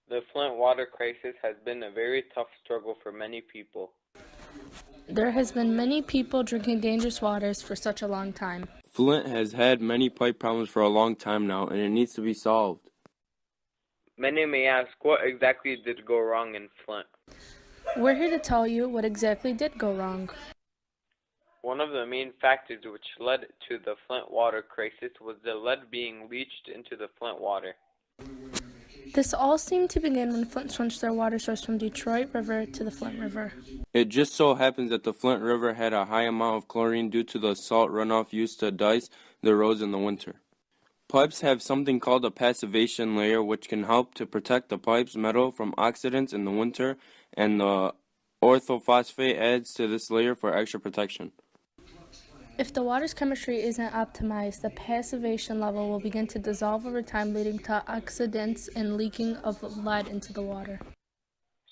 The Flint water crisis has been a very tough struggle for many people. There has been many people drinking dangerous waters for such a long time. Flint has had many pipe problems for a long time now, and it needs to be solved. Many may ask, what exactly did go wrong in Flint? We're here to tell you what exactly did go wrong. One of the main factors which led to the Flint water crisis was the lead being leached into the Flint water. This all seemed to begin when Flint switched their water source from Detroit River to the Flint River. It just so happens that the Flint River had a high amount of chlorine due to the salt runoff used to dice the roads in the winter. Pipes have something called a passivation layer, which can help to protect the pipe's metal from oxidants in the winter, and the orthophosphate adds to this layer for extra protection. If the water's chemistry isn't optimized, the passivation level will begin to dissolve over time, leading to oxidants and leaking of lead into the water.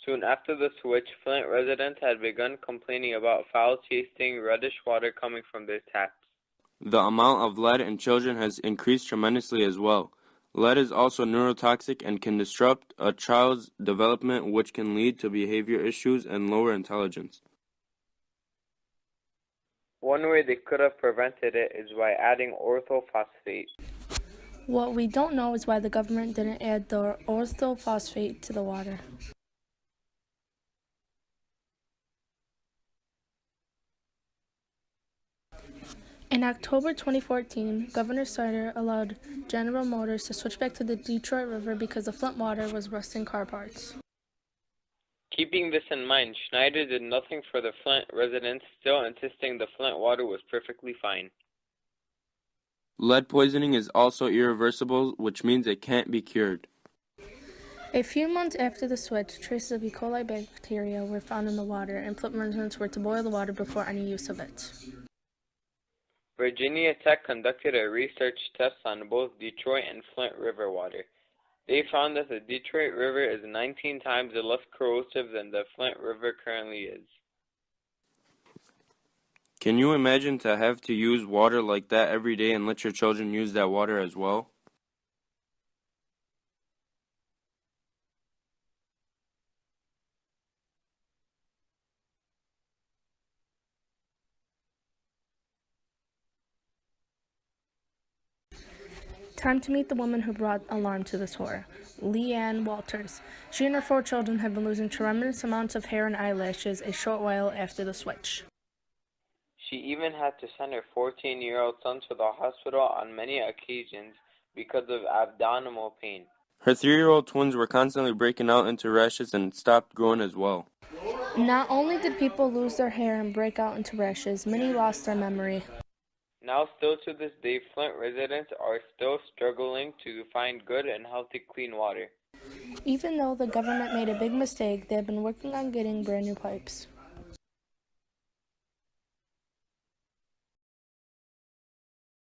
Soon after the switch, Flint residents had begun complaining about foul-tasting, reddish water coming from their taps. The amount of lead in children has increased tremendously as well. Lead is also neurotoxic and can disrupt a child's development, which can lead to behavior issues and lower intelligence. One way they could have prevented it is by adding orthophosphate. What we don't know is why the government didn't add the orthophosphate to the water. In October 2014, Governor Snyder allowed General Motors to switch back to the Detroit River because the Flint water was rusting car parts. Keeping this in mind, Schneider did nothing for the Flint residents, still insisting the Flint water was perfectly fine. Lead poisoning is also irreversible, which means it can't be cured. A few months after the switch, traces of E. coli bacteria were found in the water, and Flint residents were to boil the water before any use of it. Virginia Tech conducted a research test on both Detroit and Flint River water. They found that the Detroit River is 19 times less corrosive than the Flint River currently is. Can you imagine to have to use water like that every day and let your children use that water as well? Time to meet the woman who brought alarm to this horror, Leanne Walters. She and her 4 children have been losing tremendous amounts of hair and eyelashes a short while after the switch. She even had to send her 14-year-old son to the hospital on many occasions because of abdominal pain. Her 3-year-old twins were constantly breaking out into rashes and stopped growing as well. Not only did people lose their hair and break out into rashes, many lost their memory. Now, still to this day, Flint residents are still struggling to find good and healthy clean water. Even though the government made a big mistake, they have been working on getting brand new pipes.